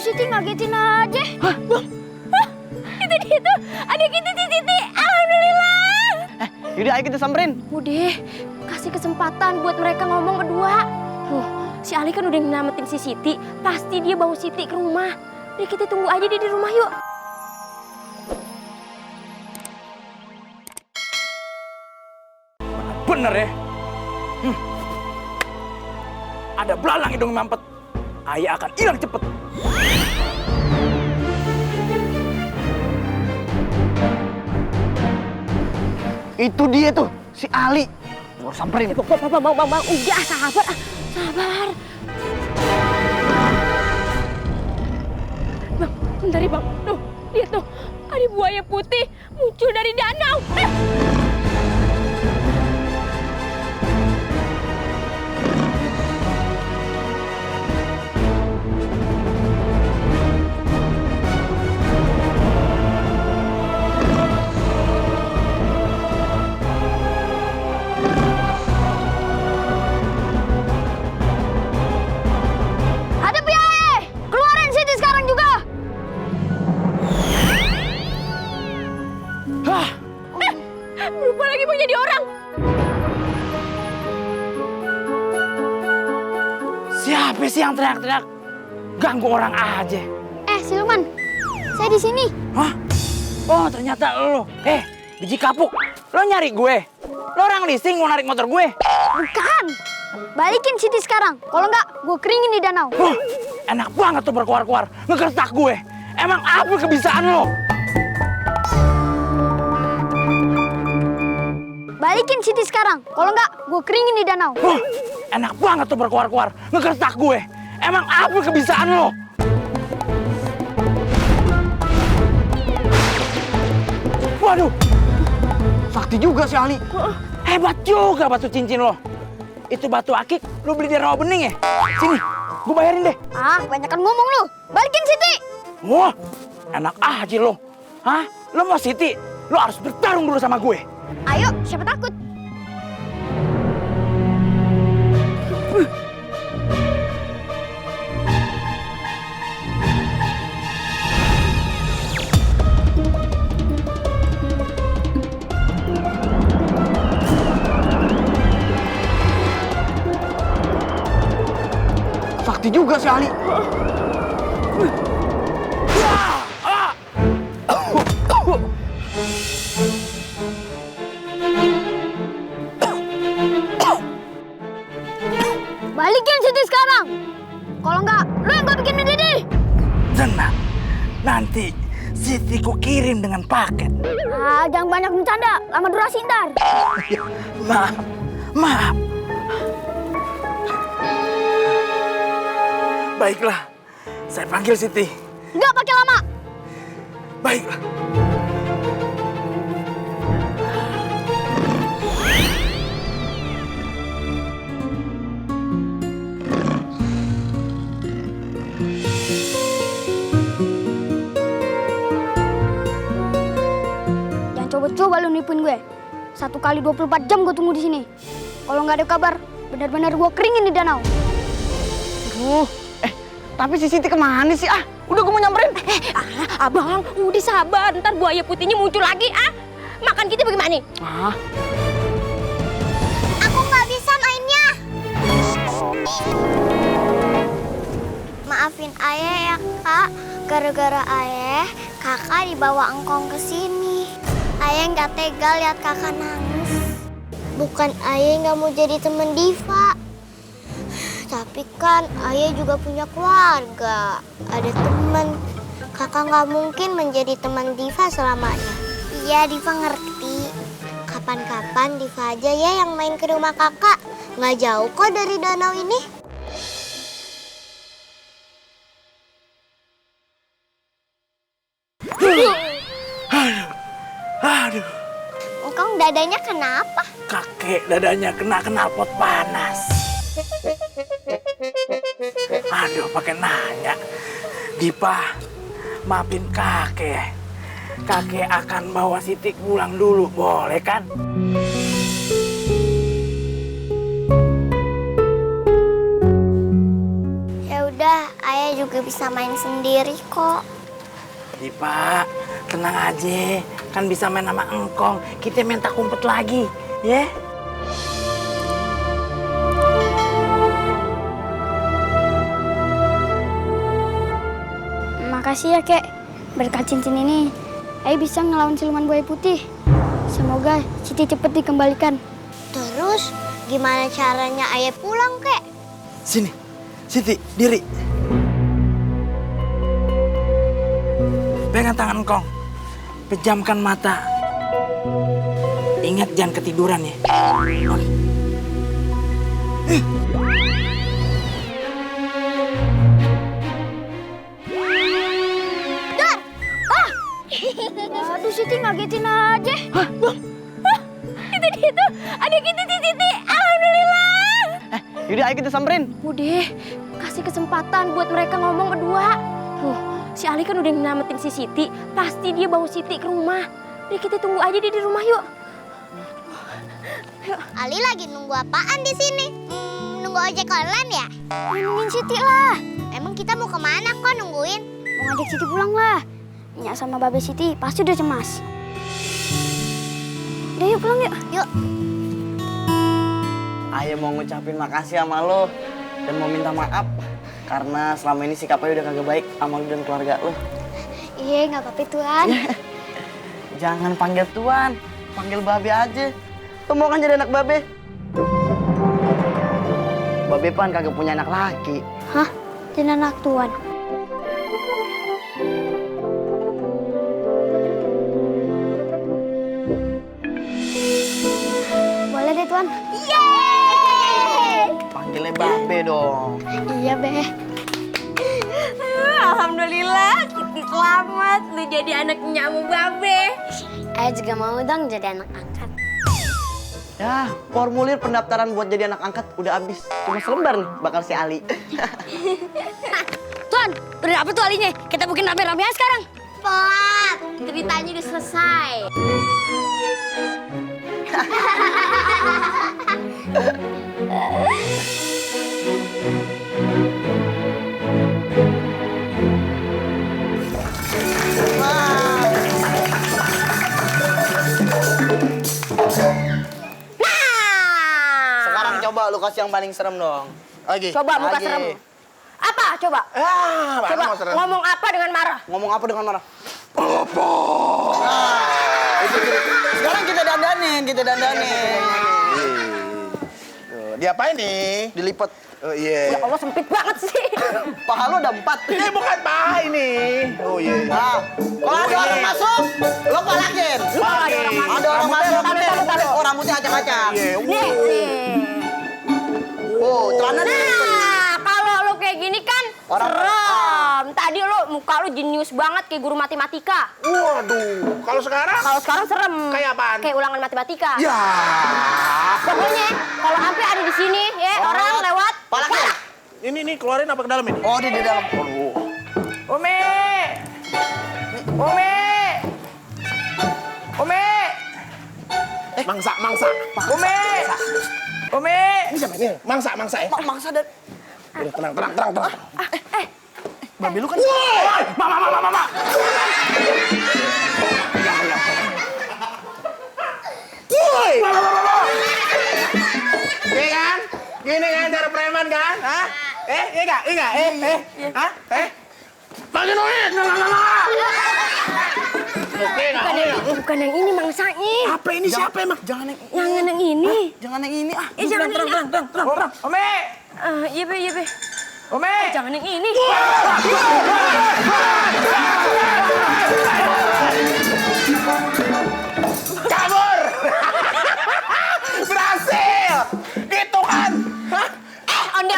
Siti ngagetin aja. Hah? Itu dia tuh, adik kita si Siti. Alhamdulillah. Yaudah ayo kita samperin. Udah, kasih kesempatan buat mereka ngomong berdua. Si Ali kan udah nyelamatin si Siti. Pasti dia bawa Siti ke rumah. Udah kita tunggu aja dia di rumah yuk. Bener ya. Ada belalang hidung mampet. Ayah akan hilang cepet. Itu dia tuh, si Ali. Mau samperin. Bang, udah sabar. Sabar. Bang, bentar ya bang. Tuh, lihat tuh. Ada buaya putih muncul dari danau. Berubah lagi mau jadi orang. Siapa sih yang teriak-teriak? Ganggu orang aja. Siluman, saya di sini. Hah? Oh ternyata lo. Biji kapuk. Lo nyari gue? Lo orang leasing mau narik motor gue? Bukan. Balikin Siti sekarang. Kalau enggak, gue keringin di danau. Enak banget tuh berkuar-kuar. Ngegertak gue. Emang apa kebiasaan lo? Balikin Siti sekarang. Kalau enggak, gue keringin di danau. Enak banget tuh berkuar-kuar. Ngegertak gue. Emang apa kebiasaan lo? Waduh. Sakti juga si Ali. Hebat juga batu cincin lo. Itu batu akik lo beli di rawa bening ya? Sini, gue bayarin deh. Kebanyakan ngomong lu. Balikin Siti. Wah, enak aja lo. Hah? Lo mau Siti? Lo harus bertarung dulu sama gue. Ayo, siapa takut? Sakti juga si Ali. Balikin Siti sekarang. Kalau enggak, lu yang gue bikin mendidih. Tenang, nanti Siti ku kirim dengan paket. Jangan banyak bercanda. Lama durasi ntar. Maaf. Baiklah, saya panggil Siti. Enggak pakai lama. Baiklah. Coba lu nipuin gue. 1 kali 24 jam gue tunggu di sini. Kalau nggak ada kabar, benar-benar gue keringin di danau. Tapi si Siti kemana sih? Udah gue mau nyamperin. Abang, udah sabar. Ntar buaya putihnya muncul lagi. Makan kita bagaimana? Aku nggak bisa mainnya. Maafin ayah ya kak. Gara-gara ayah, kakak dibawa engkong ke sini. Ayah nggak tega lihat kakak nangis. Bukan ayah nggak mau jadi teman Diva. Tapi kan ayah juga punya keluarga. Ada teman. Kakak nggak mungkin menjadi teman Diva selamanya. Iya, Diva ngerti. Kapan-kapan Diva aja ya yang main ke rumah kakak. Nggak jauh kok dari danau ini. Aduh. Engkong dadanya kenapa? Kakek dadanya kena knalpot panas. Aduh, pakai nanya. Dipa, maafin kakek. Kakek akan bawa Siti pulang dulu, boleh kan? Ya udah, ayah juga juga bisa main sendiri kok. Dipa, tenang aja. Kan bisa main sama engkong. Kita main tak umpet lagi, ya? Makasih ya, Kek. Berkat cincin ini, Ayah bisa ngelawan siluman buaya putih. Semoga Siti cepat dikembalikan. Terus gimana caranya Ayah pulang, Kek? Sini, Siti, diri. Pegang tangan engkong. Pejamkan mata. Ingat jangan ketiduran ya. Oke. Aduh, Siti ngagetin aja. Itu dia tuh, adik kita Siti. Alhamdulillah. Yaudah, ayo kita samperin. Udah, kasih kesempatan buat mereka ngomong berdua. Si Ali kan udah nyelamatin si Siti. Pasti dia bawa Siti ke rumah. Udah, kita tunggu aja dia di rumah yuk. Ali lagi nunggu apaan di sini? Nunggu ojek online ya? Nungguin Siti lah. Emang kita mau kemana kok nungguin? Mau ngajak Siti pulang lah. Nyak sama Babe Siti pasti udah cemas. Udah yuk pulang yuk. Yuk. Ayah mau ngucapin makasih sama lo dan mau minta maaf karena selama ini sikap Ayah udah kagak baik sama lo dan keluarga lo. Iya, nggak apa-apa Tuan. Jangan panggil Tuan, panggil Babe aja. Lo mau kan jadi anak Babe? Babe pan kagak punya anak laki. Hah? Jadi anak Tuan? Boleh deh Tuan. Yeay! Panggilnya Babe dong. Iya, Be. Alhamdulillah, Siti selamat. Lu jadi anaknya sama Babe. Ayah juga mau dong jadi anak angkat. Ya, formulir pendaftaran buat jadi anak angkat udah habis. Cuma selembar nih bakal si Ali. Tuan, udah dapet tuh alinya. Kita bikin rame-rame aja sekarang. Pelat, ceritanya udah selesai. Sekarang coba lu kasih yang paling serem dong. Lagi. Coba muka Lagi. serem. Apa? Coba. Coba Ngomong apa dengan marah? Ngomong apa dengan marah? Sekarang kita dandanin, Diapain nih? Dilipat. Oh iya. Ya Allah, sempit banget sih. Paha lu ada 4. Ini bukan paha ini. Oh iya. Nah, kalau ada orang masuk, lo palakin. Ada orang masuk, oh rambutnya acak-acak. Iya. Nih. Oh, celana nih. Nah, kalau lo kayak gini kan Orang- serem. Tadi lo muka lo jenius banget kayak guru matematika. Waduh. Kalau sekarang? Kalau sekarang serem. Kayak apaan? Kayak ulangan matematika. Ya. Pokoknya kalau sampai ada di sini ya orang lewat. Palakin. Ini nih keluarin apa ke dalam ini? Oh, di dalam. Umi! Umi! Umi! Mangsa. Umi! Umi! Ini siapa ini? Mangsa ya? Mangsa dan Udah tenang. Babe lu kan. Woi! Mama. Woi! Gini kan cara preman kan? Hah? Iya enggak? Hah? Panggil duit! Oke, Bukan yang ini mangsanya. apa ini siapa emang? Jangan Yang ini. Jangan yang ini ah. Jangan yang ini. Terang! Umi! Iya be. Umi! Jangan yang ini. Kabur! Berhasil! Gitu kan? Hah? Onde.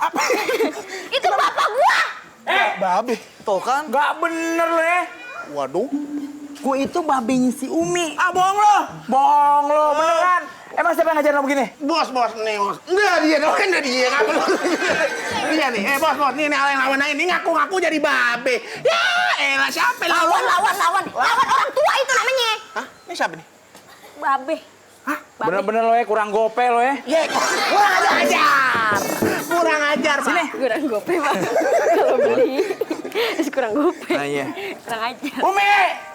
Apa? Itu bapak gua. Babe. Tuh kan. Gak bener lo ya. Waduh. Gue itu babenya si Umi. Ah, bohong lo! Beneran. Emang siapa yang ngajarin lo begini? Bos nih bos. Enggak dia dong, kan dia ngaku. Dia nih, bos nih yang lawan ini ngaku jadi babe. Ya, elah siapa Lawan orang tua itu namanya. Hah? Ini siapa nih? Babe. Hah? Bener-bener lo ya kurang gope lo ya. Ya, kurang ajar. Kurang ajar, Pak. Sini. Kurang gope, Pak. Kalau beli kurang gope. Nah, iya. Kurang aja. Umi!